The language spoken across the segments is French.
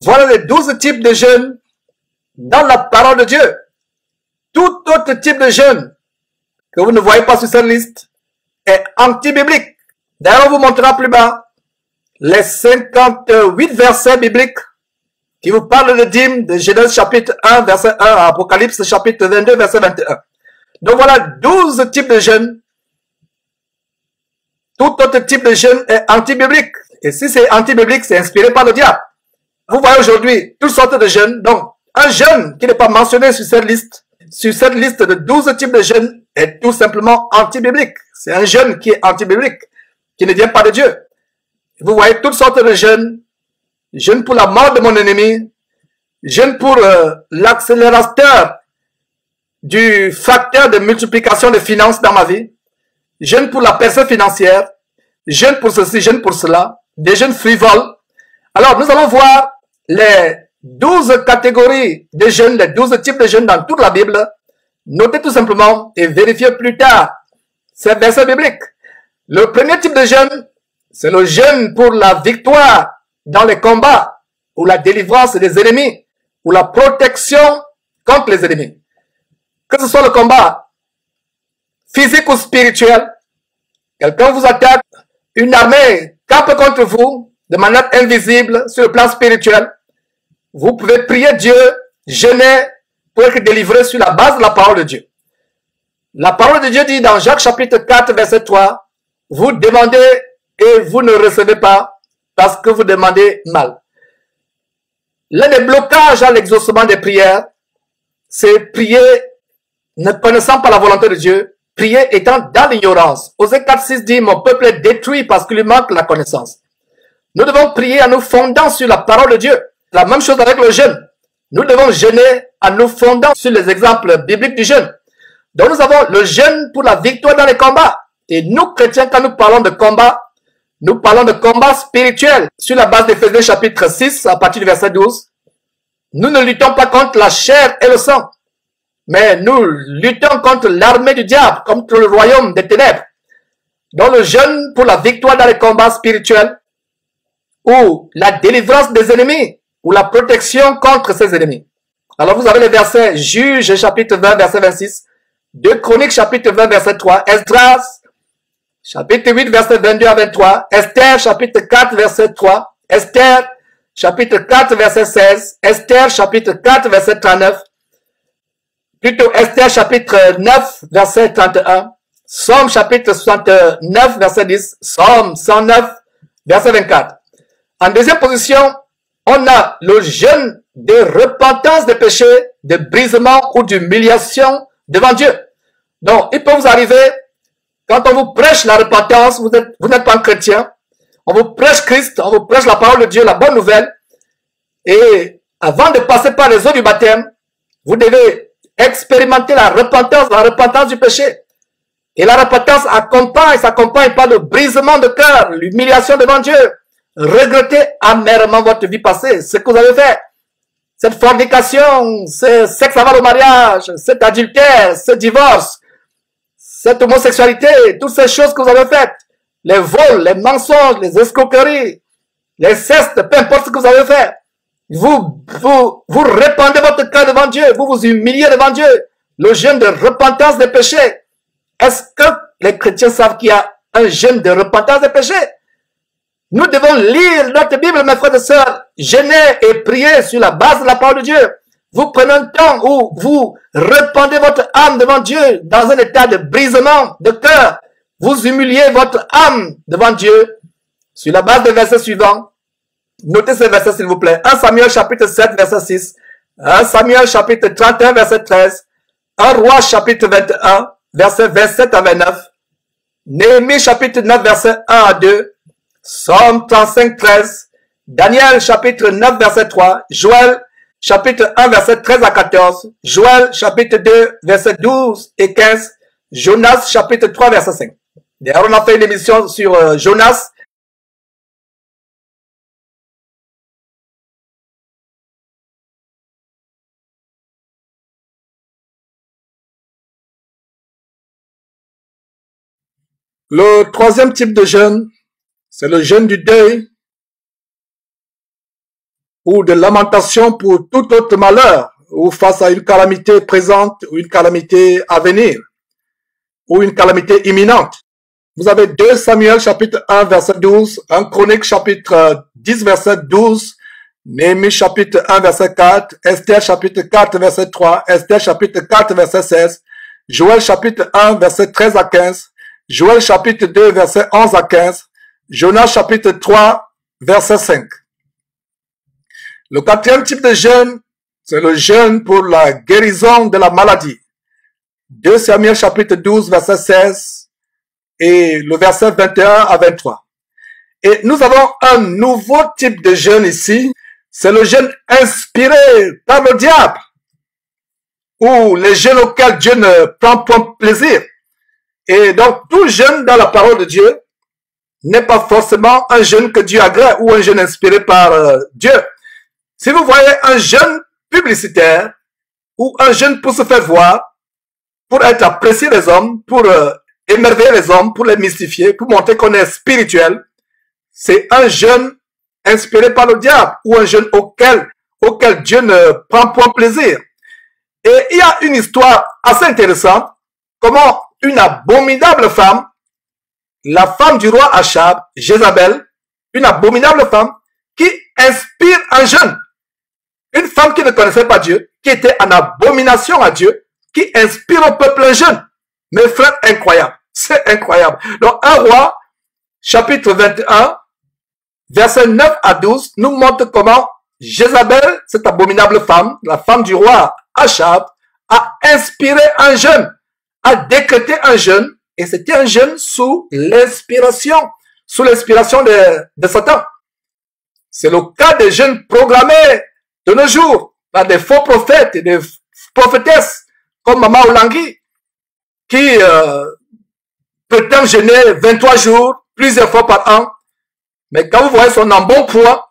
Voilà les 12 types de jeûne dans la parole de Dieu. Tout autre type de jeûne que vous ne voyez pas sur cette liste est anti-biblique. D'ailleurs, on vous montrera plus bas les 58 versets bibliques qui vous parlent de dîmes de Genèse chapitre 1, verset 1 à Apocalypse chapitre 22, verset 21. Donc voilà 12 types de jeûne. Tout autre type de jeûne est anti-biblique. Et si c'est anti-biblique, c'est inspiré par le diable. Vous voyez aujourd'hui toutes sortes de jeûnes. Donc, un jeûne qui n'est pas mentionné sur cette liste de 12 types de jeûnes est tout simplement anti-biblique. C'est un jeûne qui est anti-biblique, qui ne vient pas de Dieu. Vous voyez toutes sortes de jeûnes. Jeûne pour la mort de mon ennemi. Jeûne pour l'accélérateur du facteur de multiplication des finances dans ma vie. Jeûne pour la personne financière. Jeûne pour ceci, jeûne pour cela. Des jeûnes frivoles. Alors, nous allons voir les 12 catégories de jeûnes, les 12 types de jeûnes dans toute la Bible. Notez tout simplement et vérifiez plus tard ces versets bibliques. Le premier type de jeûne, c'est le jeûne pour la victoire dans les combats, ou la délivrance des ennemis, ou la protection contre les ennemis. Que ce soit le combat physique ou spirituel, quelqu'un vous attaque, une armée campe contre vous de manière invisible sur le plan spirituel, vous pouvez prier Dieu, jeûner pour être délivré sur la base de la parole de Dieu. La parole de Dieu dit dans Jacques chapitre 4, verset 3, vous demandez et vous ne recevez pas parce que vous demandez mal. L'un des blocages à l'exaucement des prières, c'est prier ne connaissant pas la volonté de Dieu, prier étant dans l'ignorance. Osée 4.6 dit, mon peuple est détruit parce qu'il lui manque la connaissance. Nous devons prier en nous fondant sur la parole de Dieu. La même chose avec le jeûne. Nous devons jeûner en nous fondant sur les exemples bibliques du jeûne. Donc nous avons le jeûne pour la victoire dans les combats. Et nous, chrétiens, quand nous parlons de combat, nous parlons de combat spirituel. Sur la base d'Éphésiens chapitre 6, à partir du verset 12, nous ne luttons pas contre la chair et le sang, mais nous luttons contre l'armée du diable, contre le royaume des ténèbres. Donc le jeûne pour la victoire dans les combats spirituels, ou la délivrance des ennemis, ou la protection contre ses ennemis. Alors vous avez les versets Juges chapitre 20, verset 26, 2 Chroniques chapitre 20, verset 3, Esdras chapitre 8, verset 22 à 23, Esther chapitre 4, verset 3, Esther chapitre 4, verset 16, Esther chapitre 4, verset 39, plutôt Esther chapitre 9, verset 31, Somme chapitre 69, verset 10, Somme 109, verset 24. En deuxième position, on a le jeûne de repentance des péchés, de brisement ou d'humiliation devant Dieu. Donc, il peut vous arriver, quand on vous prêche la repentance, vous n'êtes pas un chrétien, on vous prêche Christ, on vous prêche la parole de Dieu, la bonne nouvelle, et avant de passer par les eaux du baptême, vous devez expérimenter la repentance du péché. Et la repentance s'accompagne par le brisement de cœur, l'humiliation devant Dieu. Regrettez amèrement votre vie passée, ce que vous avez fait. Cette fornication, ce sexe avant le mariage, cet adultère, ce divorce, cette homosexualité, toutes ces choses que vous avez faites. Les vols, les mensonges, les escroqueries, les cestes, peu importe ce que vous avez fait. Vous répandez votre cœur devant Dieu, vous vous humiliez devant Dieu. Le jeûne de repentance des péchés. Est-ce que les chrétiens savent qu'il y a un jeûne de repentance des péchés? Nous devons lire notre Bible, mes frères et sœurs, jeûner et prier sur la base de la parole de Dieu. Vous prenez un temps où vous répandez votre âme devant Dieu dans un état de brisement de cœur. Vous humiliez votre âme devant Dieu sur la base des versets suivants. Notez ces versets s'il vous plaît. 1 Samuel chapitre 7 verset 6. 1 Samuel chapitre 31 verset 13. 1 Roi chapitre 21 verset 27 à 29. Néhémie chapitre 9 verset 1 à 2. Somme 35 13. Daniel chapitre 9 verset 3. Joël chapitre 1 verset 13 à 14. Joël chapitre 2 verset 12 et 15. Jonas chapitre 3 verset 5. D'ailleurs, on a fait une émission sur Jonas. Le troisième type de jeûne, c'est le jeûne du deuil ou de lamentation pour tout autre malheur, ou face à une calamité présente ou une calamité à venir, ou une calamité imminente. Vous avez 2 Samuel chapitre 1 verset 12, 1 Chronique chapitre 10 verset 12, Néhémie chapitre 1 verset 4, Esther chapitre 4 verset 3, Esther chapitre 4 verset 16, Joël chapitre 1 verset 13 à 15, Joël chapitre 2 verset 11 à 15, Jonas chapitre 3 verset 5. Le 4e type de jeûne, c'est le jeûne pour la guérison de la maladie. 2 Samuel chapitre 12 verset 16 et le verset 21 à 23. Et nous avons un nouveau type de jeûne ici, c'est le jeûne inspiré par le diable, ou les jeûnes auxquels Dieu ne prend point plaisir. Et donc, tout jeûne dans la parole de Dieu n'est pas forcément un jeûne que Dieu agrée ou un jeûne inspiré par Dieu. Si vous voyez un jeûne publicitaire ou un jeûne pour se faire voir, pour être apprécié des hommes, pour émerveiller les hommes, pour les mystifier, pour montrer qu'on est spirituel, c'est un jeûne inspiré par le diable ou un jeûne auquel Dieu ne prend point plaisir. Et il y a une histoire assez intéressante, comment une abominable femme, la femme du roi Achab, Jézabel, une abominable femme qui inspire un jeûne. Une femme qui ne connaissait pas Dieu, qui était en abomination à Dieu, qui inspire au peuple un jeûne. Mes frères, incroyable. C'est incroyable. Donc, 1 Roi, chapitre 21, versets 9 à 12, nous montre comment Jézabel, cette abominable femme, la femme du roi Achab, a inspiré un jeûne, a décrété un jeûne, et c'était un jeûne sous l'inspiration de Satan. C'est le cas des jeûnes programmés de nos jours par des faux prophètes et des prophétesses comme Maman Olangi qui prétendent jeûner 23 jours, plusieurs fois par an. Mais quand vous voyez son embonpoint,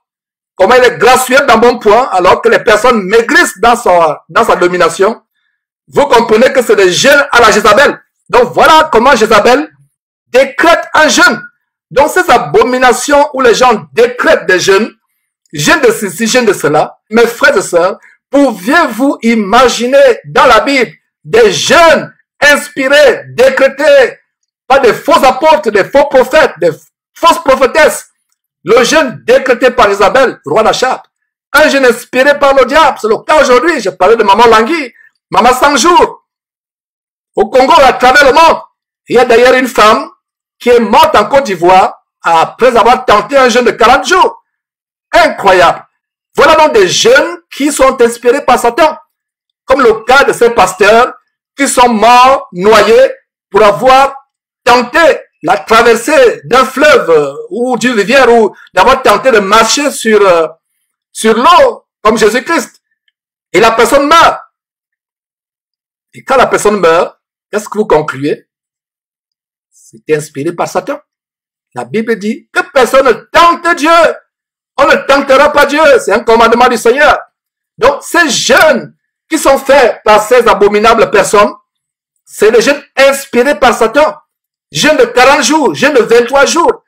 comment il est gracieux d'embonpoint alors que les personnes maigrissent dans sa domination, vous comprenez que c'est des jeûnes à la Jézabel. Donc voilà comment Jézabel décrète un jeûne. Donc ces abominations où les gens décrètent des jeûnes, jeûne de ceci, jeûne de cela, mes frères et sœurs, pouviez-vous imaginer dans la Bible des jeûnes inspirés, décrétés par des faux apôtres, des faux prophètes, des fausses prophétesses? Le jeûne décrété par Isabelle, roi d'Achab. Un jeûne inspiré par le diable. C'est le cas aujourd'hui. J'ai parlé de Maman Langui, Maman 100 jours. Au Congo, à travers le monde. Il y a d'ailleurs une femme qui est morte en Côte d'Ivoire après avoir tenté un jeûne de 40 jours. Incroyable. Voilà donc des jeûnes qui sont inspirés par Satan. Comme le cas de ces pasteurs qui sont morts, noyés, pour avoir tenté la traversée d'un fleuve ou d'une rivière ou d'avoir tenté de marcher sur l'eau comme Jésus-Christ. Et la personne meurt. Et quand la personne meurt, qu'est-ce que vous concluez? C'est inspiré par Satan. La Bible dit que personne ne tente Dieu. On ne tentera pas Dieu. C'est un commandement du Seigneur. Donc ces jeûnes qui sont faits par ces abominables personnes, c'est des jeûnes inspirés par Satan. Jeûne de 40 jours, jeûne de 23 jours.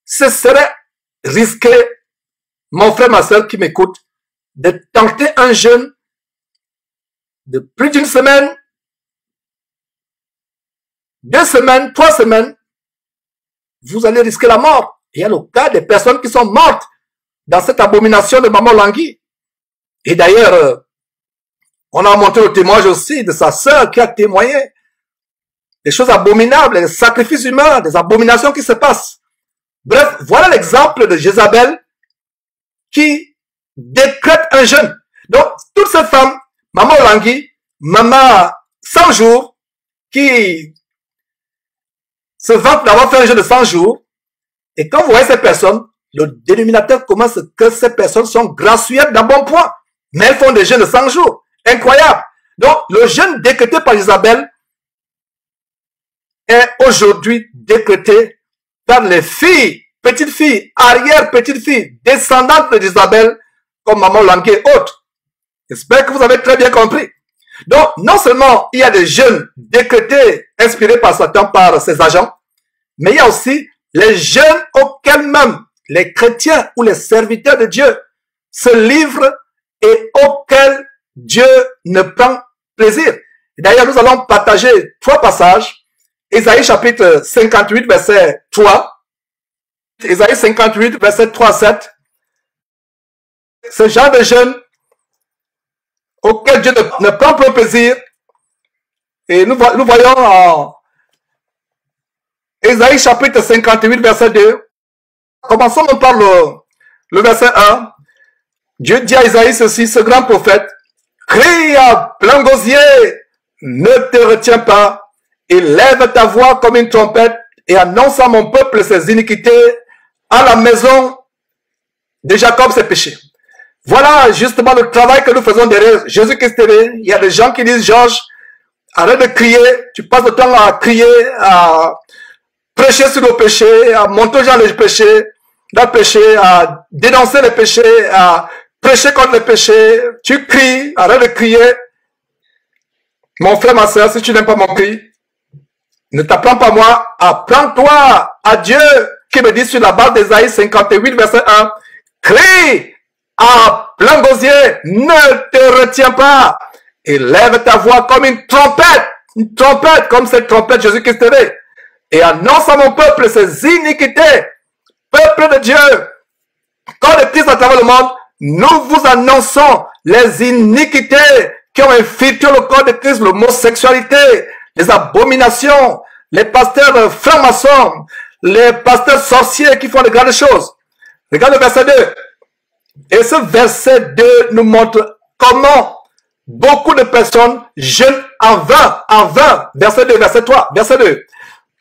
Ce serait risqué, mon frère, ma soeur qui m'écoute, de tenter un jeûne de plus d'une semaine, 2 semaines, 3 semaines. Vous allez risquer la mort. Il y a le cas des personnes qui sont mortes dans cette abomination de Maman Langui. Et d'ailleurs, on a montré le témoignage aussi de sa sœur qui a témoigné des choses abominables, des sacrifices humains, des abominations qui se passent. Bref, voilà l'exemple de Jézabel qui décrète un jeûne. Donc, toutes ces femmes, Maman Langui, Maman 100 jours, qui se vantent d'avoir fait un jeûne de 100 jours, et quand vous voyez ces personnes, le dénominateur commence que ces personnes sont gracieuses d'un bon point, mais elles font des jeûnes de 100 jours. Incroyable. Donc, le jeûne décrété par Isabelle est aujourd'hui décrété par les filles, petites filles, arrière-petites filles, descendantes d'Isabelle, comme Maman Langui et autres. J'espère que vous avez très bien compris. Donc, non seulement il y a des jeûnes décrétés, inspirés par Satan, par ses agents, mais il y a aussi les jeûnes auxquels même les chrétiens ou les serviteurs de Dieu se livre et auquel Dieu ne prend plaisir. D'ailleurs, nous allons partager 3 passages. Ésaïe chapitre 58, verset 3. Ésaïe 58, verset 3 à 7. Ce genre de jeûne auquel Dieu ne prend pas plaisir. Et nous voyons en Ésaïe chapitre 58, verset 2. Commençons par le verset 1. Dieu dit à Ésaïe ceci, ce grand prophète, crie à plein gosier, ne te retiens pas, et lève ta voix comme une trompette, et annonce à mon peuple ses iniquités, à la maison de Jacob ses péchés. Voilà justement le travail que nous faisons derrière Jésus-Christ TV. Il y a des gens qui disent, Georges, arrête de crier, tu passes le temps à crier, à prêcher sur le péché, à montrer aux gens les péchés, à dénoncer les péchés, à prêcher contre les péchés. Tu cries, arrête de crier. Mon frère, ma soeur, si tu n'aimes pas mon cri, ne t'apprends pas moi, apprends-toi à Dieu qui me dit sur la base d'Ésaïe 58, verset 1, crie à plein gosier, ne te retiens pas, et lève ta voix comme une trompette comme cette trompette Jésus-Christ TV, et annonce à mon peuple ses iniquités. Peuple de Dieu, corps de Christ à travers le monde, nous vous annonçons les iniquités qui ont infiltré le corps de Christ, l'homosexualité, les abominations, les pasteurs francs-maçons, les pasteurs sorciers qui font de grandes choses. Regarde le verset 2. Et ce verset 2 nous montre comment beaucoup de personnes jeûnent en vain. Verset 2, verset 3, verset 2.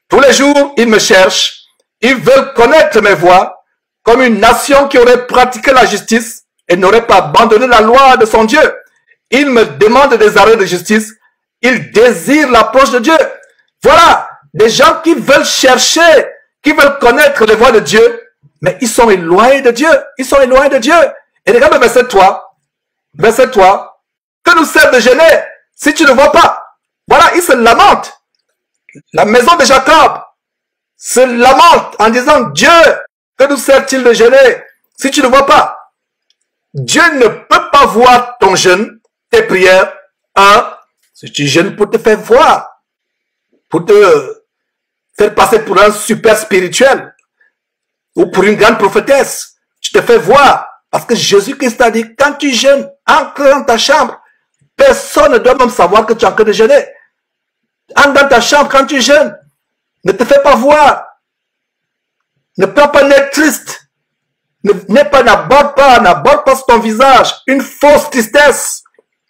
Tous les jours, ils me cherchent, ils veulent connaître mes voies, comme une nation qui aurait pratiqué la justice et n'aurait pas abandonné la loi de son Dieu. Ils me demandent des arrêts de justice, ils désirent l'approche de Dieu. Voilà, des gens qui veulent chercher, qui veulent connaître les voies de Dieu, mais ils sont éloignés de Dieu. Ils sont éloignés de Dieu. Et regarde le verset 3. Verset 3. Que nous sert de jeûner si tu ne vois pas? Voilà, ils se lamentent. La maison de Jacob se lamente en disant, Dieu, que nous sert-il de jeûner si tu ne vois pas? Dieu ne peut pas voir ton jeûne, tes prières. Si tu jeûnes pour te faire voir, pour te faire passer pour un super spirituel ou pour une grande prophétesse, tu te fais voir. Parce que Jésus-Christ a dit, quand tu jeûnes, entre dans ta chambre, personne ne doit même savoir que tu es en train de jeûner. Entre dans ta chambre quand tu jeûnes, ne te fais pas voir. Ne prends pas un air triste. N'aborde pas sur ton visage une fausse tristesse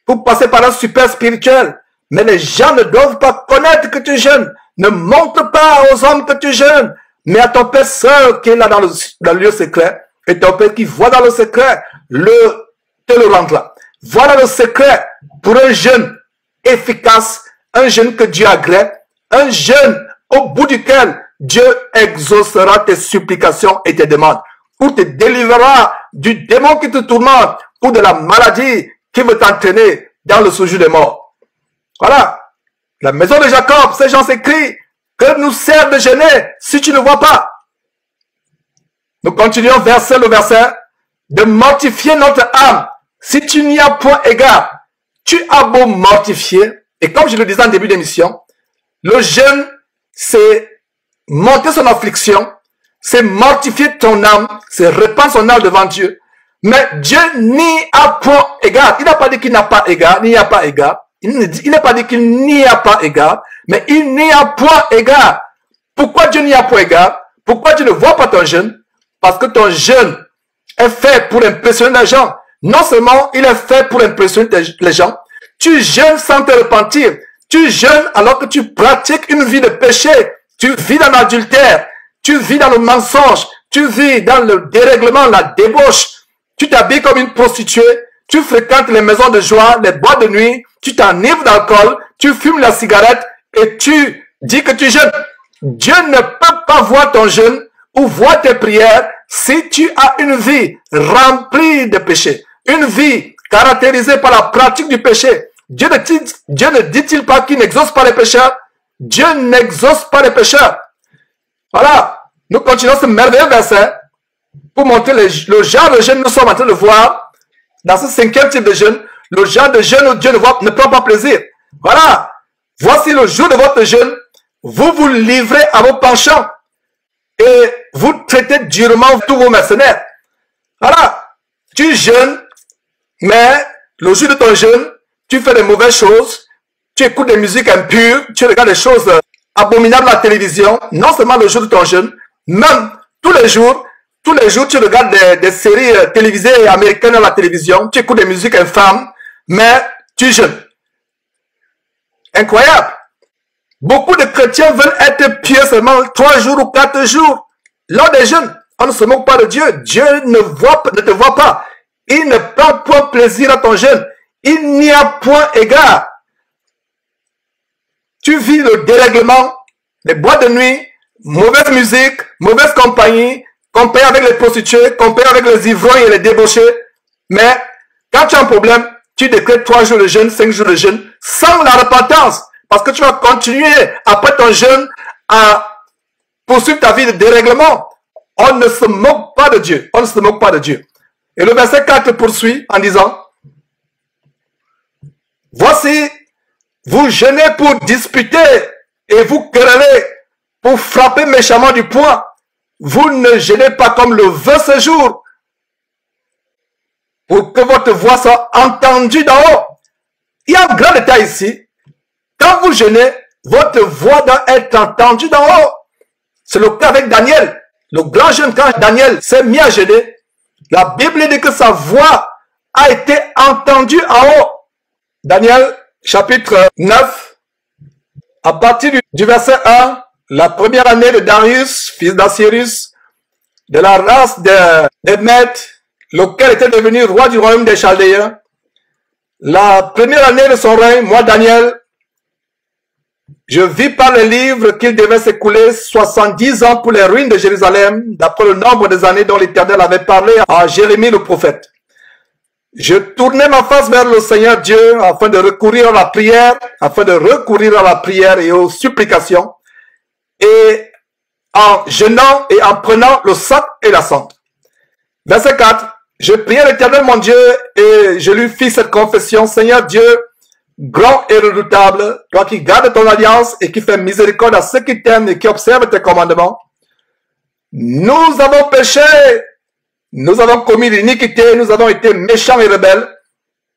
pour passer par un super spirituel. Mais les gens ne doivent pas connaître que tu jeûnes. Ne montre pas aux hommes que tu jeûnes, mais à ton Père seul qui est là dans le lieu secret. Et ton Père qui voit dans le secret, te le rendra. Voilà le secret pour un jeûne efficace, un jeûne que Dieu agrée, un jeûne au bout duquel Dieu exaucera tes supplications et tes demandes, ou te délivrera du démon qui te tourmente, ou de la maladie qui veut t'entraîner dans le séjour des morts. Voilà. La maison de Jacob, ces gens s'écrient, que nous sert de jeûner si tu ne vois pas. Nous continuons le verset, de mortifier notre âme. Si tu n'y as point égard, tu as beau mortifier, et comme je le disais en début d'émission, le jeûne, c'est monter son affliction, c'est mortifier ton âme, c'est répandre son âme devant Dieu. Mais Dieu n'y a point égard. Il n'a pas dit qu'il n'a pas égard, il n'y a pas égard. Il n'a pas dit qu'il n'y a pas égard, mais il n'y a point égard. Pourquoi Dieu n'y a point égard? Pourquoi Dieu ne voit pas ton jeûne? Parce que ton jeûne est fait pour impressionner les gens. Non seulement il est fait pour impressionner les gens, tu jeûnes sans te repentir. Tu jeûnes alors que tu pratiques une vie de péché. Tu vis dans l'adultère. Tu vis dans le mensonge. Tu vis dans le dérèglement, la débauche. Tu t'habilles comme une prostituée. Tu fréquentes les maisons de joie, les boîtes de nuit. Tu t'enivres d'alcool. Tu fumes la cigarette et tu dis que tu jeûnes. Dieu ne peut pas voir ton jeûne ou voir tes prières si tu as une vie remplie de péché. Une vie caractérisée par la pratique du péché. Dieu ne dit-il pas qu'il n'exauce pas les pécheurs? Dieu n'exauce pas les pécheurs. Voilà. Nous continuons ce merveilleux verset pour montrer le genre de jeûne que nous sommes en train de voir dans ce cinquième type de jeûne, le genre de jeûne où Dieu ne prend pas plaisir. Voilà. Voici le jour de votre jeûne. Vous vous livrez à vos penchants et vous traitez durement tous vos mercenaires. Voilà. Tu jeûnes, mais le jour de ton jeûne, tu fais des mauvaises choses, tu écoutes des musiques impures, tu regardes des choses abominables à la télévision. Non seulement le jour de ton jeûne, même tous les jours, tu regardes des séries télévisées américaines à la télévision, tu écoutes des musiques infâmes, mais tu jeûnes. Incroyable. Beaucoup de chrétiens veulent être pieux seulement 3 jours ou 4 jours. Lors des jeûnes, on ne se moque pas de Dieu. Dieu ne te voit pas. Il ne prend point plaisir à ton jeûne. Il n'y a point égard. Tu vis le dérèglement, les boîtes de nuit, mauvaise musique, mauvaise compagnie, compagnie avec les prostituées, compagnie avec les ivrognes et les débauchés. Mais quand tu as un problème, tu décrètes 3 jours de jeûne, 5 jours de jeûne, sans la repentance. Parce que tu vas continuer après ton jeûne à poursuivre ta vie de dérèglement. On ne se moque pas de Dieu. On ne se moque pas de Dieu. Et le verset 4 poursuit en disant, voici, vous jeûnez pour disputer et vous querellez pour frapper méchamment du poing. Vous ne jeûnez pas comme le veut ce jour pour que votre voix soit entendue d'en haut. Il y a un grand détail ici. Quand vous jeûnez, votre voix doit être entendue d'en haut. C'est le cas avec Daniel. Le grand jeune, quand Daniel s'est mis à jeûner, la Bible dit que sa voix a été entendue en haut. Daniel, chapitre 9, à partir du verset 1, la première année de Darius, fils d'Assyrus, de la race des Mèdes, lequel était devenu roi du royaume des Chaldéens. La première année de son règne, moi Daniel, je vis par le livre qu'il devait s'écouler 70 ans pour les ruines de Jérusalem, d'après le nombre des années dont l'Éternel avait parlé à Jérémie le prophète. Je tournais ma face vers le Seigneur Dieu afin de recourir à la prière, et aux supplications, et en jeûnant et en prenant le sac et la cendre. Verset 4. Je priai l'Éternel mon Dieu et je lui fis cette confession. Seigneur Dieu, grand et redoutable, toi qui gardes ton alliance et qui fais miséricorde à ceux qui t'aiment et qui observent tes commandements. Nous avons péché, nous avons commis l'iniquité, nous avons été méchants et rebelles.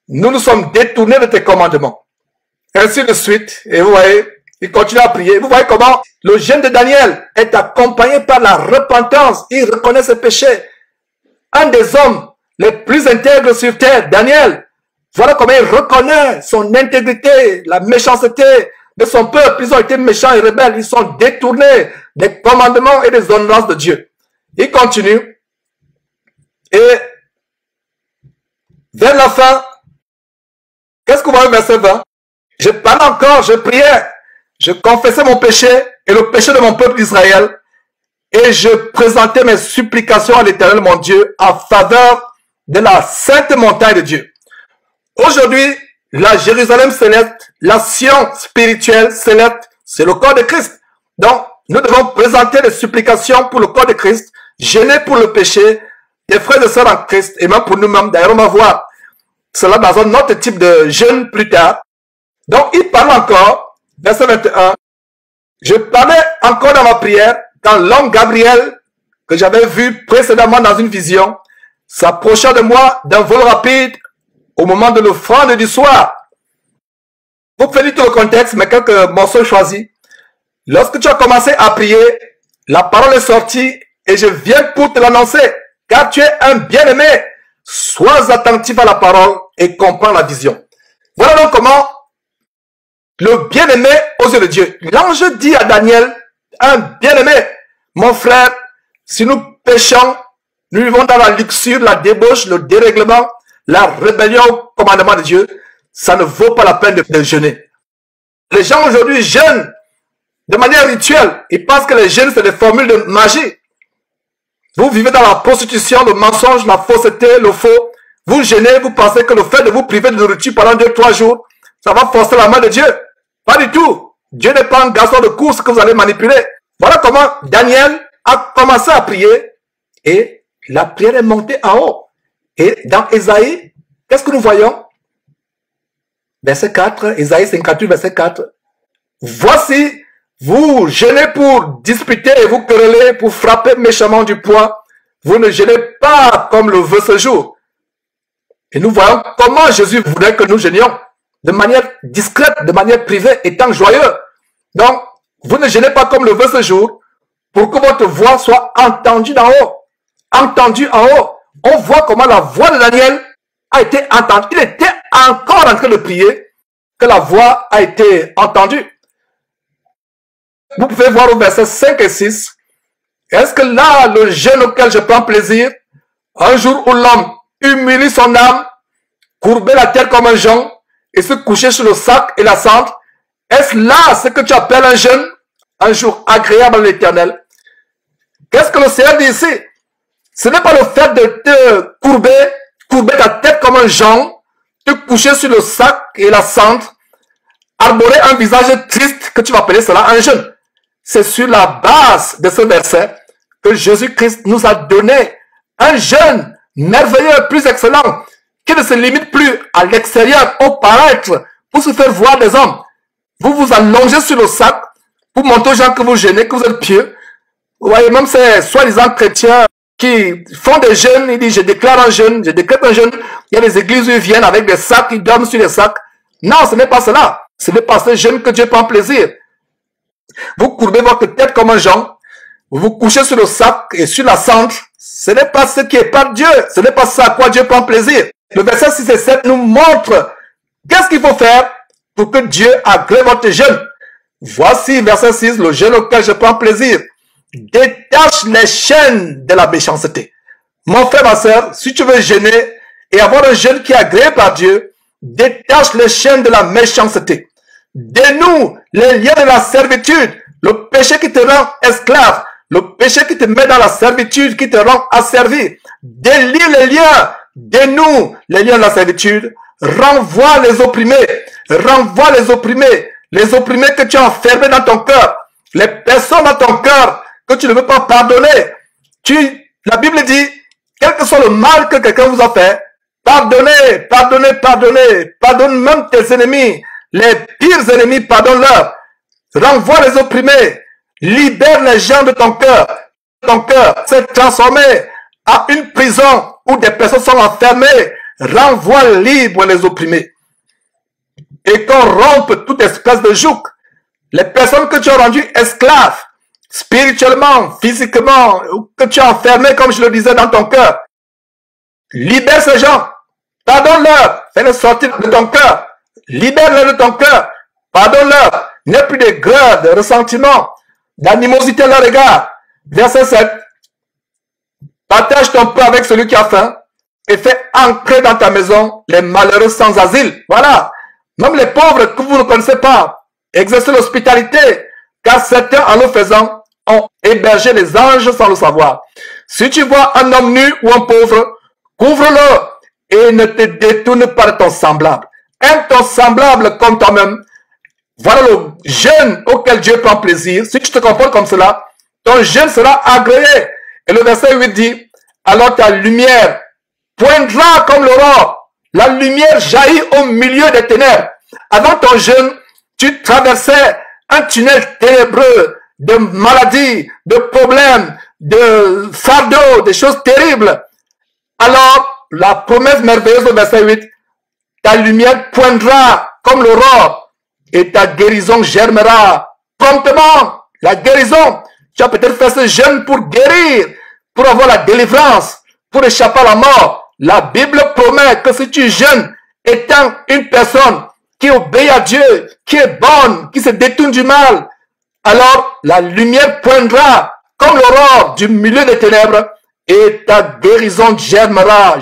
Nous nous sommes détournés de tes commandements. Ainsi de suite. Et vous voyez, il continue à prier. Vous voyez comment le jeûne de Daniel est accompagné par la repentance. Il reconnaît ses péchés. Un des hommes les plus intègres sur terre, Daniel, voilà comment il reconnaît son intégrité, la méchanceté de son peuple. Ils ont été méchants et rebelles. Ils sont détournés des commandements et des ordonnances de Dieu. Il continue. Et vers la fin, qu'est-ce qu'on voit au verset 20? Je parlais encore, je priais, je confessais mon péché et le péché de mon peuple Israël. Et je présentais mes supplications à l'Éternel mon Dieu en faveur de la sainte montagne de Dieu. Aujourd'hui, la Jérusalem céleste, la Sion spirituelle céleste, c'est le corps de Christ. Donc, nous devons présenter des supplications pour le corps de Christ, jeûner pour le péché, des frères et sœurs en Christ, et même pour nous-mêmes. D'ailleurs, on va voir cela dans un autre type de jeûne plus tard. Donc, il parle encore, verset 21, je parlais encore dans ma prière, quand l'homme Gabriel, que j'avais vu précédemment dans une vision, s'approcha de moi d'un vol rapide au moment de l'offrande du soir. Vous faites tout le contexte, mais quelques morceaux choisis. Lorsque tu as commencé à prier, la parole est sortie et je viens pour te l'annoncer. Car tu es un bien-aimé. Sois attentif à la parole et comprends la vision. Voilà donc comment le bien-aimé aux yeux de Dieu. L'ange dit à Daniel, un bien-aimé, mon frère, si nous péchons, nous vivons dans la luxure, la débauche, le dérèglement, la rébellion au commandement de Dieu, ça ne vaut pas la peine de jeûner. Les gens aujourd'hui jeûnent de manière rituelle. Ils pensent que les jeûnes, c'est des formules de magie. Vous vivez dans la prostitution, le mensonge, la fausseté, le faux. Vous jeûnez, vous pensez que le fait de vous priver de nourriture pendant 2-3 jours, ça va forcer la main de Dieu. Pas du tout. Dieu n'est pas un garçon de course que vous allez manipuler. Voilà comment Daniel a commencé à prier et la prière est montée en haut. Et dans Ésaïe qu'est-ce que nous voyons? Verset 4, Isaïe 58, verset 4. Voici, vous jeûnez pour disputer et vous quereller, pour frapper méchamment du poing. Vous ne jeûnez pas comme le veut ce jour. Et nous voyons comment Jésus voudrait que nous jeûnions. De manière discrète, de manière privée, étant joyeux. Donc, vous ne jeûnez pas comme le veut ce jour, pour que votre voix soit entendue d'en haut. Entendue en haut. On voit comment la voix de Daniel a été entendue. Il était encore en train de prier, que la voix a été entendue. Vous pouvez voir au verset 5 et 6. Est-ce que là, le jeûne auquel je prends plaisir, un jour où l'homme humilie son âme, courber la tête comme un jonc, et se coucher sur le sac et la cendre, est-ce là ce que tu appelles un jeûne, un jour agréable à l'Éternel? Qu'est-ce que le Seigneur dit ici? Ce n'est pas le fait de te courber ta tête comme un jonc, te coucher sur le sac et la cendre, arborer un visage triste que tu vas appeler cela un jeûne. C'est sur la base de ce verset que Jésus-Christ nous a donné un jeûne merveilleux, plus excellent, qui ne se limite plus à l'extérieur, au paraître, pour se faire voir des hommes. Vous vous allongez sur le sac pour montrer aux gens que vous jeûnez, que vous êtes pieux. Vous voyez, même ces soi-disant chrétiens qui font des jeûnes, ils disent je déclare un jeûne, je décrète un jeûne. Il y a des églises où ils viennent avec des sacs, ils dorment sur les sacs. Non, ce n'est pas cela. Ce n'est pas ce jeûne que Dieu prend plaisir. Vous courbez votre tête comme un jonc, vous vous couchez sur le sac et sur la cendre. Ce n'est pas ce qui est par Dieu. Ce n'est pas ça à quoi Dieu prend plaisir. Le verset 6 et 7 nous montre qu'est-ce qu'il faut faire pour que Dieu agrée votre jeûne. Voici, verset 6, le jeûne auquel je prends plaisir. Détache les chaînes de la méchanceté. Mon frère, ma soeur, si tu veux jeûner et avoir un jeûne qui est agréé par Dieu, détache les chaînes de la méchanceté. Dénoue les liens de la servitude, le péché qui te rend esclave, le péché qui te met dans la servitude, qui te rend asservi. Délie les liens, dénoue les liens de la servitude, renvoie les opprimés que tu as enfermés dans ton cœur, les personnes dans ton cœur que tu ne veux pas pardonner. La Bible dit, quel que soit le mal que quelqu'un vous a fait, pardonnez, pardonne même tes ennemis, les pires ennemis, pardonne-leur, renvoie les opprimés, libère les gens de ton cœur. Ton cœur s'est transformé à une prison où des personnes sont enfermées, renvoie libre les opprimés. Et qu'on rompe toute espèce de joug. Les personnes que tu as rendues esclaves, spirituellement, physiquement, ou que tu as enfermées, comme je le disais, dans ton cœur. Libère ces gens. Pardonne-leur. Fais-les sortir de ton cœur. Libère-les de ton cœur. Pardonne-leur. Il n'y a plus de grâce, de ressentiment, d'animosité à leur égard. Verset 7. Partage ton pain avec celui qui a faim et fais ancrer dans ta maison les malheureux sans asile. Voilà. Même les pauvres que vous ne connaissez pas, exercez l'hospitalité, car certains, en le faisant, ont hébergé les anges sans le savoir. Si tu vois un homme nu ou un pauvre, couvre-le et ne te détourne pas de ton semblable. Aime ton semblable comme toi-même. Voilà le jeûne auquel Dieu prend plaisir. Si tu te comportes comme cela, ton jeûne sera agréé. Et le verset 8 dit, alors ta lumière poindra comme l'aurore. La lumière jaillit au milieu des ténèbres. Avant ton jeûne, tu traversais un tunnel ténébreux de maladies, de problèmes, de fardeaux, des choses terribles. Alors, la promesse merveilleuse au verset 8, ta lumière poindra comme l'aurore et ta guérison germera promptement. La guérison, tu as peut-être fait ce jeûne pour guérir, pour avoir la délivrance, pour échapper à la mort. La Bible promet que si tu jeûnes, étant une personne qui obéit à Dieu, qui est bonne, qui se détourne du mal, alors la lumière poindra comme l'aurore du milieu des ténèbres et ta guérison germera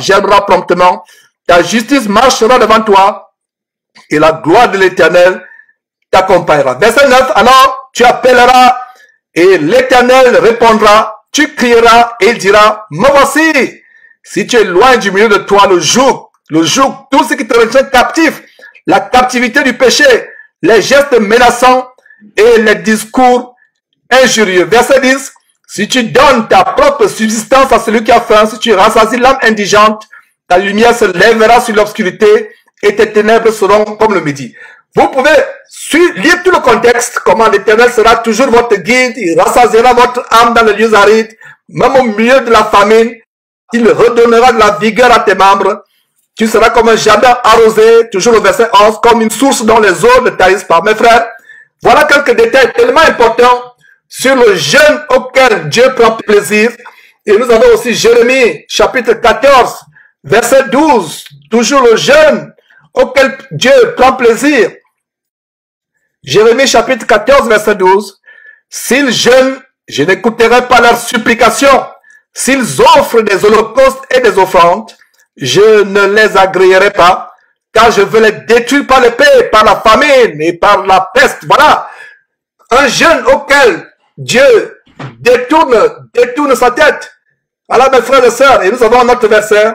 promptement. Ta justice marchera devant toi et la gloire de l'Éternel t'accompagnera. Verset 9, alors tu appelleras et l'Éternel répondra, tu crieras et il dira, me voici. Si tu es loin du milieu de toi, le joug, tout ce qui te retient captif, la captivité du péché, les gestes menaçants et les discours injurieux. Verset 10, si tu donnes ta propre subsistance à celui qui a faim, si tu rassasies l'âme indigente ta lumière se lèvera sur l'obscurité et tes ténèbres seront comme le midi. Vous pouvez lire tout le contexte, comment l'Éternel sera toujours votre guide, il rassasiera votre âme dans les lieux arides, même au milieu de la famine, il redonnera de la vigueur à tes membres, tu seras comme un jardin arrosé, toujours au verset 11, comme une source dont les eaux ne tarissent pas. Mes frères, voilà quelques détails tellement importants sur le jeûne auquel Dieu prend plaisir. Et nous avons aussi Jérémie, chapitre 14, verset 12, toujours le jeûne auquel Dieu prend plaisir. Jérémie chapitre 14, verset 12. S'ils jeûnent, je n'écouterai pas leurs supplications. S'ils offrent des holocaustes et des offrandes, je ne les agréerai pas, car je veux les détruire par l'épée, par la famine et par la peste. Voilà. Un jeûne auquel Dieu détourne sa tête. Voilà, mes frères et sœurs. Et nous avons un autre verset.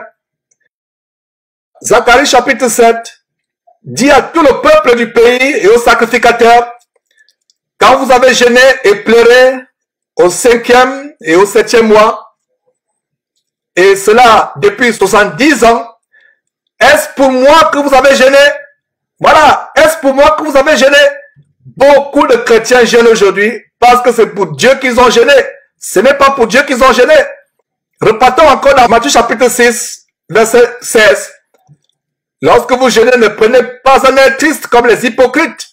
Zacharie chapitre 7. Dit à tout le peuple du pays et aux sacrificateurs, quand vous avez jeûné et pleuré au 5e et au 7e mois, et cela depuis 70 ans, est-ce pour moi que vous avez jeûné? Voilà, est-ce pour moi que vous avez jeûné? Beaucoup de chrétiens jeûnent aujourd'hui parce que c'est pour Dieu qu'ils ont jeûné. Ce n'est pas pour Dieu qu'ils ont jeûné. Repartons encore dans Matthieu chapitre 6, verset 16. Lorsque vous jeûnez, ne prenez pas un air triste comme les hypocrites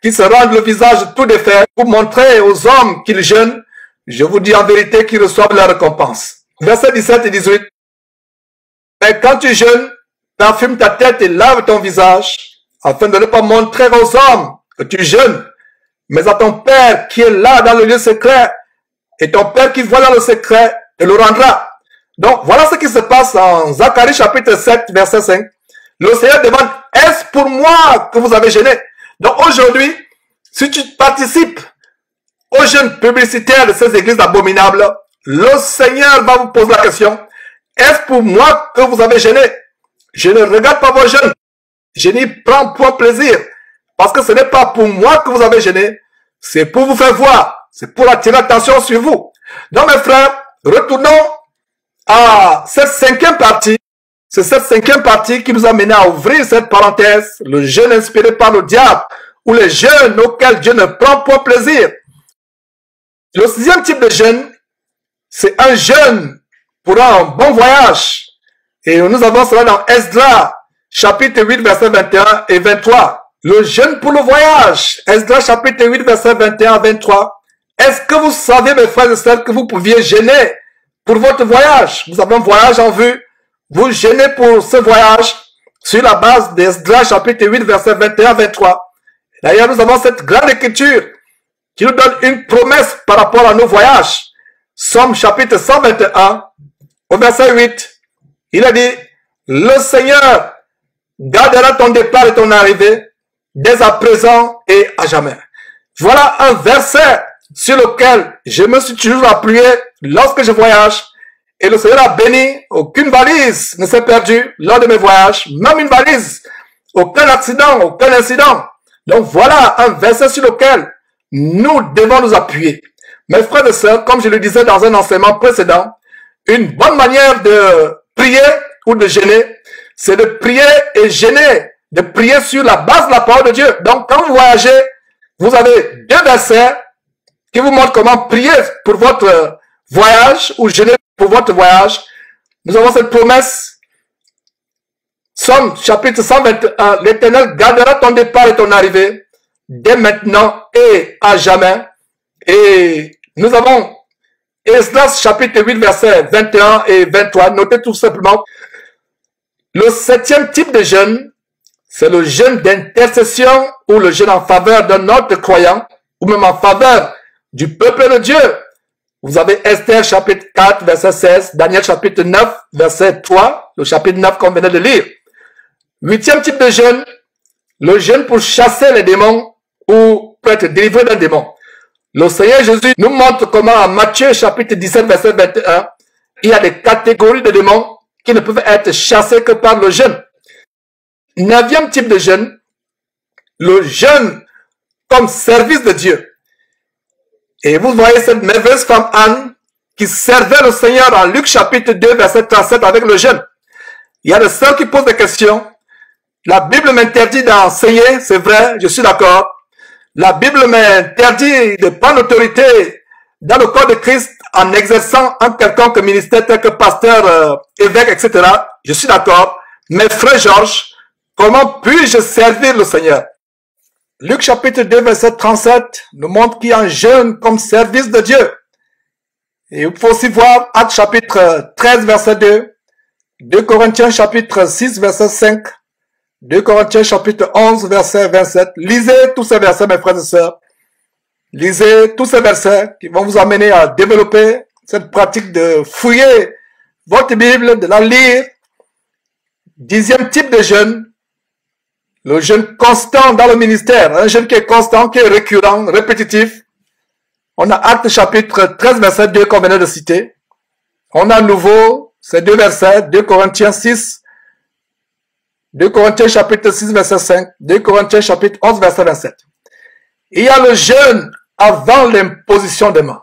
qui se rendent le visage tout défait pour montrer aux hommes qu'ils jeûnent. Je vous dis en vérité qu'ils reçoivent leur récompense. Versets 17 et 18. Mais quand tu jeûnes, parfume ta tête et lave ton visage, afin de ne pas montrer aux hommes que tu jeûnes, mais à ton Père qui est là dans le lieu secret, et ton Père qui voit dans le secret te le rendra. Donc, voilà ce qui se passe en Zacharie chapitre 7, verset 5. Le Seigneur demande, est-ce pour moi que vous avez jeûné? Donc aujourd'hui, si tu participes aux jeûnes publicitaires de ces églises abominables, le Seigneur va vous poser la question, est-ce pour moi que vous avez jeûné? Je ne regarde pas vos jeûnes, je n'y prends point plaisir, parce que ce n'est pas pour moi que vous avez jeûné, c'est pour vous faire voir, c'est pour attirer l'attention sur vous. Donc mes frères, retournons à cette 5e partie. C'est cette 5e partie qui nous a mené à ouvrir cette parenthèse, le jeûne inspiré par le diable, ou les jeûnes auxquels Dieu ne prend point plaisir. Le 6e type de jeûne, c'est un jeûne pour un bon voyage. Et nous avons cela dans Esdras, chapitre 8, verset 21 et 23. Le jeûne pour le voyage. Esdras, chapitre 8, verset 21 à 23. Est-ce que vous savez, mes frères et sœurs, que vous pouviez jeûner pour votre voyage? Vous avez un voyage en vue. Vous jeûnez pour ce voyage sur la base d'Esdras chapitre 8 verset 21 à 23. D'ailleurs, nous avons cette grande écriture qui nous donne une promesse par rapport à nos voyages. Somme chapitre 121 au verset 8. Il a dit, le Seigneur gardera ton départ et ton arrivée dès à présent et à jamais. Voilà un verset sur lequel je me suis toujours appuyé lorsque je voyage. Et le Seigneur a béni, aucune valise ne s'est perdue lors de mes voyages, même une valise, aucun accident, aucun incident. Donc voilà un verset sur lequel nous devons nous appuyer. Mes frères et sœurs, comme je le disais dans un enseignement précédent, une bonne manière de prier ou de jeûner, c'est de prier et jeûner, de prier sur la base de la parole de Dieu. Donc quand vous voyagez, vous avez 2 versets qui vous montrent comment prier pour votre voyage ou jeûner pour votre voyage. Nous avons cette promesse. Somme chapitre 121. L'Éternel gardera ton départ et ton arrivée dès maintenant et à jamais. Et nous avons Esdras chapitre 8 versets 21 et 23. Notez tout simplement. Le 7e type de jeûne, c'est le jeûne d'intercession ou le jeûne en faveur d'un autre croyant ou même en faveur du peuple de Dieu. Vous avez Esther chapitre 4 verset 16, Daniel chapitre 9 verset 3, le chapitre 9 qu'on venait de lire. 8e type de jeûne, le jeûne pour chasser les démons ou pour être délivré d'un démon. Le Seigneur Jésus nous montre comment en Matthieu chapitre 17 verset 21, il y a des catégories de démons qui ne peuvent être chassés que par le jeûne. 9e type de jeûne, le jeûne comme service de Dieu. Et vous voyez cette merveilleuse femme Anne qui servait le Seigneur en Luc chapitre 2 verset 37 avec le jeûne. Il y a des sœurs qui posent des questions. La Bible m'interdit d'enseigner, c'est vrai, je suis d'accord. La Bible m'interdit de prendre l'autorité dans le corps de Christ en exerçant un quelconque ministère tel que pasteur, évêque, etc. Je suis d'accord. Mais frère Georges, comment puis-je servir le Seigneur? Luc chapitre 2, verset 37 nous montre qu'il y a un jeûne comme service de Dieu. Et il faut aussi voir Actes chapitre 13, verset 2, 2 Corinthiens chapitre 6, verset 5, 2 Corinthiens chapitre 11, verset 27. Lisez tous ces versets, mes frères et sœurs. Lisez tous ces versets qui vont vous amener à développer cette pratique de fouiller votre Bible, de la lire. 10e type de jeûne, le jeûne constant dans le ministère, un jeûne qui est constant, qui est récurrent, répétitif. On a Actes chapitre 13, verset 2 qu'on venait de citer. On a à nouveau ces deux versets, 2 Corinthiens 6, 2 Corinthiens chapitre 6, verset 5, 2 Corinthiens chapitre 11, verset 27. Il y a le jeûne avant l'imposition des mains.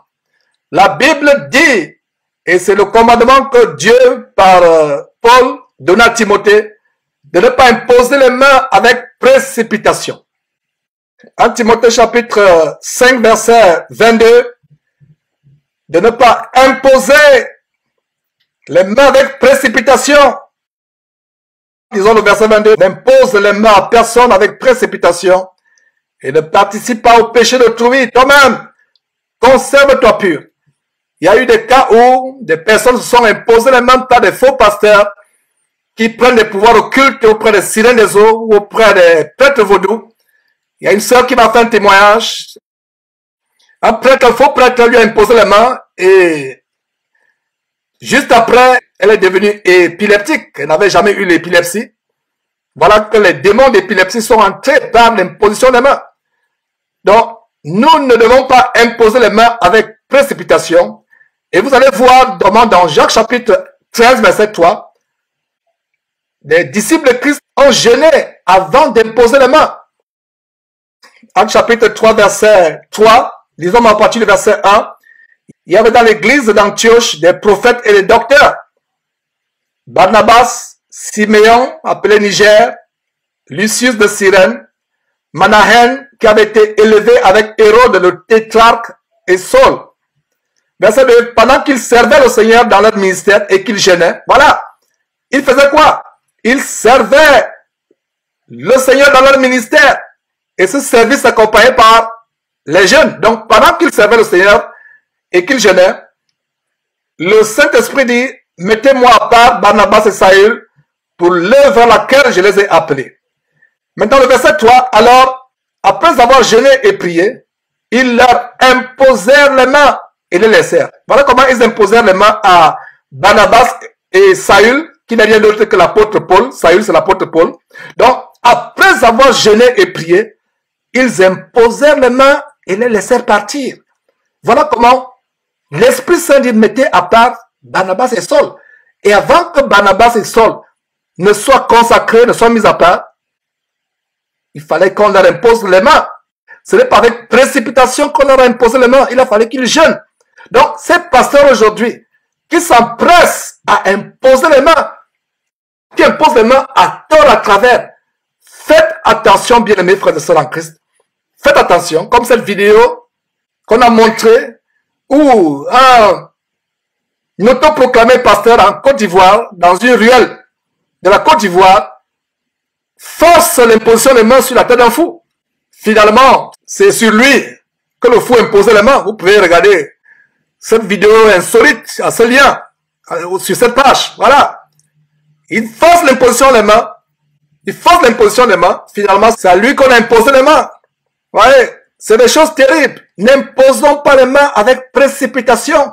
La Bible dit, et c'est le commandement que Dieu, par Paul, donna à Timothée, de ne pas imposer les mains avec précipitation. En Timothée chapitre 5, verset 22, de ne pas imposer les mains avec précipitation. Disons le verset 22, n'impose les mains à personne avec précipitation et ne participe pas au péché d'autrui. Toi-même, conserve-toi pur. Il y a eu des cas où des personnes se sont imposées les mains par des faux pasteurs qui prennent des pouvoirs occultes auprès des sirènes des eaux ou auprès des prêtres vaudous. Il y a une sœur qui m'a fait un témoignage. Un prêtre, un faux prêtre lui a imposé les mains et juste après, elle est devenue épileptique. Elle n'avait jamais eu l'épilepsie. Voilà que les démons d'épilepsie sont entrés par l'imposition des mains. Donc, nous ne devons pas imposer les mains avec précipitation. Et vous allez voir dans Jacques chapitre 13, verset 3, les disciples de Christ ont jeûné avant d'imposer les mains. Actes chapitre 3, verset 3, lisons à partir du verset 1, il y avait dans l'église d'Antioche des prophètes et des docteurs. Barnabas, Siméon, appelé Niger, Lucius de Cyrène, Manahen, qui avait été élevé avec Hérode le tétrarque, et Saul. Verset 2, pendant qu'ils servaient le Seigneur dans leur ministère et qu'ils jeûnaient, voilà, ils faisaient quoi? Ils servaient le Seigneur dans leur ministère. Et ce service s'accompagnait par les jeûnes. Donc, pendant qu'ils servaient le Seigneur et qu'ils jeûnaient, le Saint-Esprit dit, mettez-moi à part Barnabas et Saül pour l'œuvre à laquelle je les ai appelés. Maintenant, le verset 3, alors, après avoir jeûné et prié, ils leur imposèrent les mains et les laissèrent. Voilà comment ils imposèrent les mains à Barnabas et Saül, qui n'est rien d'autre que l'apôtre Paul. Saül, c'est l'apôtre Paul. Donc, après avoir jeûné et prié, ils imposèrent les mains et les laissèrent partir. Voilà comment l'Esprit Saint dit, mettez à part Barnabas et Saul. Et avant que Barnabas et Saul ne soient consacrés, ne soient mis à part, il fallait qu'on leur impose les mains. Ce n'est pas avec précipitation qu'on leur a imposé les mains. Il a fallu qu'ils jeûnent. Donc, ces pasteurs aujourd'hui, qui s'empressent à imposer les mains, qui imposent les mains à tort à travers, faites attention, bien-aimés frères et sœurs en Christ. Faites attention, comme cette vidéo qu'on a montrée, où un autoproclamé pasteur en Côte d'Ivoire, dans une ruelle de la Côte d'Ivoire, force l'imposition des mains sur la tête d'un fou. Finalement, c'est sur lui que le fou imposait les mains. Vous pouvez regarder cette vidéo insolite à ce lien, sur cette page. Voilà. Il force l'imposition des mains. Il force l'imposition des mains. Finalement, c'est à lui qu'on a imposé les mains. Vous voyez, c'est des choses terribles. N'imposons pas les mains avec précipitation.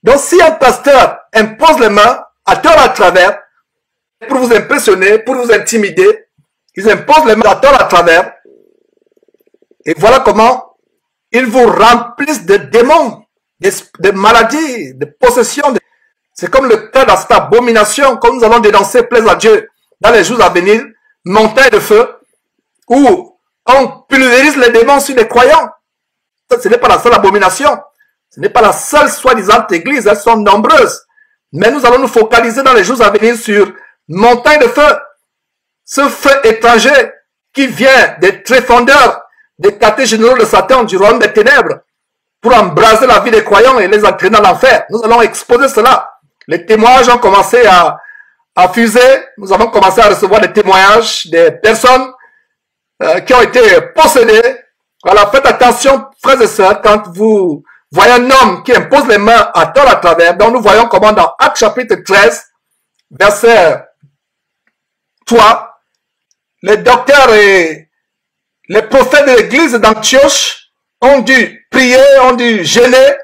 Donc, si un pasteur impose les mains à tort à travers, pour vous impressionner, pour vous intimider, ils imposent les mains à tort à travers, et voilà comment ils vous remplissent de démons, de maladies, de possessions. C'est comme le cas dans cette abomination, comme nous allons dénoncer, plaise à Dieu, dans les jours à venir, montagne de feu, où on pulvérise les démons sur les croyants. Ce n'est pas la seule abomination. Ce n'est pas la seule soi-disant église. Elles sont nombreuses. Mais nous allons nous focaliser dans les jours à venir sur montagne de feu. Ce feu étranger qui vient des tréfondeurs, des quartiers généraux de Satan, du royaume des ténèbres, pour embraser la vie des croyants et les entraîner dans l'enfer. Nous allons exposer cela. Les témoignages ont commencé à fuser. Nous avons commencé à recevoir des témoignages des personnes qui ont été possédées. Voilà, faites attention, frères et sœurs, quand vous voyez un homme qui impose les mains à tort à travers. Donc nous voyons comment dans Actes chapitre 13, verset 3, les docteurs et les prophètes de l'église d'Antioche ont dû prier, ont dû jeûner,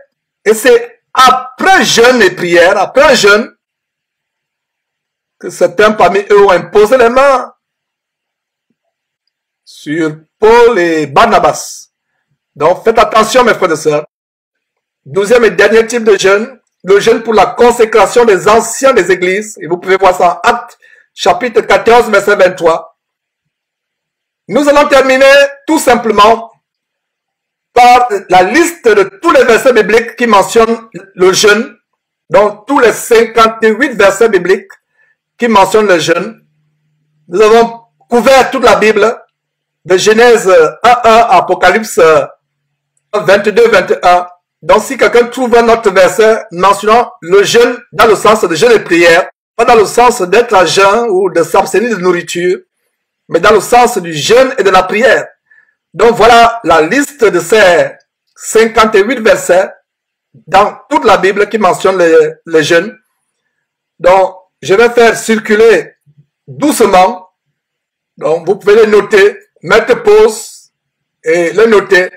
et c'est après jeûne et prière, après un jeûne, que certains parmi eux ont imposé les mains sur Paul et Barnabas. Donc faites attention mes frères et sœurs. 12e et dernier type de jeûne, le jeûne pour la consécration des anciens des églises, et vous pouvez voir ça en Actes chapitre 14 verset 23. Nous allons terminer tout simplement par la liste de tous les versets bibliques qui mentionnent le jeûne, donc tous les 58 versets bibliques qui mentionnent le jeûne. Nous avons couvert toute la Bible, de Genèse 1.1 à Apocalypse 22-21. Donc si quelqu'un trouve un autre verset mentionnant le jeûne dans le sens de jeûne et prière, pas dans le sens d'être à jeûn ou de s'abstenir de nourriture, mais dans le sens du jeûne et de la prière. Donc voilà la liste de ces 58 versets dans toute la Bible qui mentionnent le jeûne. Donc je vais faire circuler doucement. Donc vous pouvez les noter, mettre pause et les noter.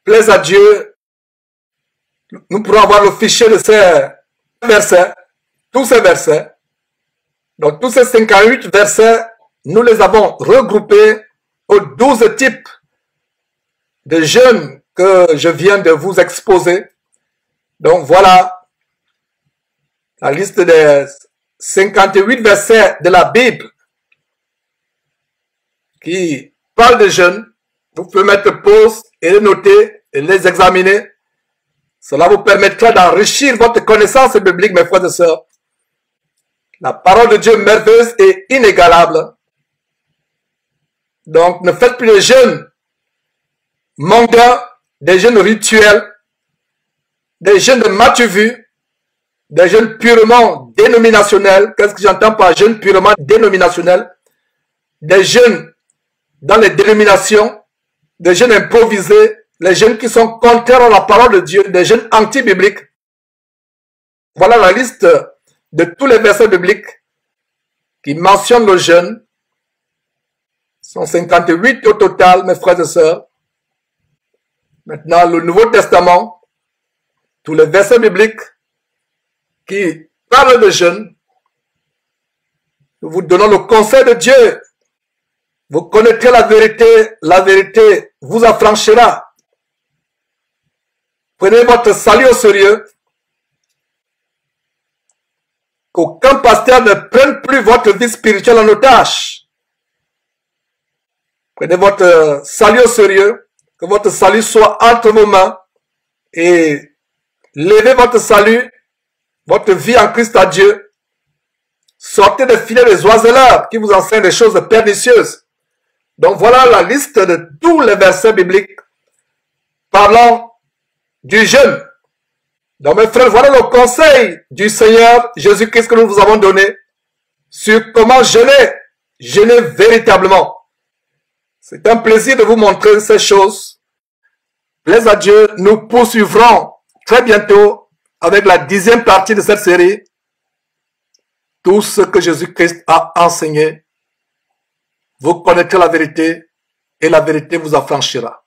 Plaise à Dieu, nous pourrons avoir le fichier de ces versets, tous ces versets. Donc tous ces 58 versets, nous les avons regroupés aux 12 types de jeûnes que je viens de vous exposer. Donc voilà la liste des 58 versets de la Bible qui parlent de jeûne. Vous pouvez mettre pause et les noter et les examiner. Cela vous permettra d'enrichir votre connaissance biblique, mes frères et sœurs. La parole de Dieu merveilleuse et inégalable. Donc, ne faites plus de jeûnes mondains, des jeûnes rituels, des jeûnes de matu vu, des jeûnes purement dénominationnels. Qu'est-ce que j'entends par jeûne purement dénominationnel? Des jeûnes dans les dénominations, des jeûnes improvisés, les jeûnes qui sont contraires à la parole de Dieu, des jeûnes anti-bibliques. Voilà la liste de tous les versets bibliques qui mentionnent le jeûne. Ce sont 58 au total, mes frères et sœurs. Maintenant, le Nouveau Testament, tous les versets bibliques qui parlent de jeûne. Nous vous donnons le conseil de Dieu. Vous connaîtrez la vérité vous affranchira. Prenez votre salut au sérieux. Qu'aucun pasteur ne prenne plus votre vie spirituelle en otage. Prenez votre salut au sérieux. Que votre salut soit entre vos mains. Et levez votre salut, votre vie en Christ à Dieu. Sortez des filets des oiseleurs qui vous enseignent des choses pernicieuses. Donc voilà la liste de tous les versets bibliques parlant du jeûne. Donc mes frères, voilà le conseil du Seigneur Jésus-Christ que nous vous avons donné sur comment jeûner véritablement. C'est un plaisir de vous montrer ces choses. Plaise à Dieu, nous poursuivrons très bientôt avec la 10e partie de cette série. Tout ce que Jésus-Christ a enseigné. Vous connaîtrez la vérité et la vérité vous affranchira.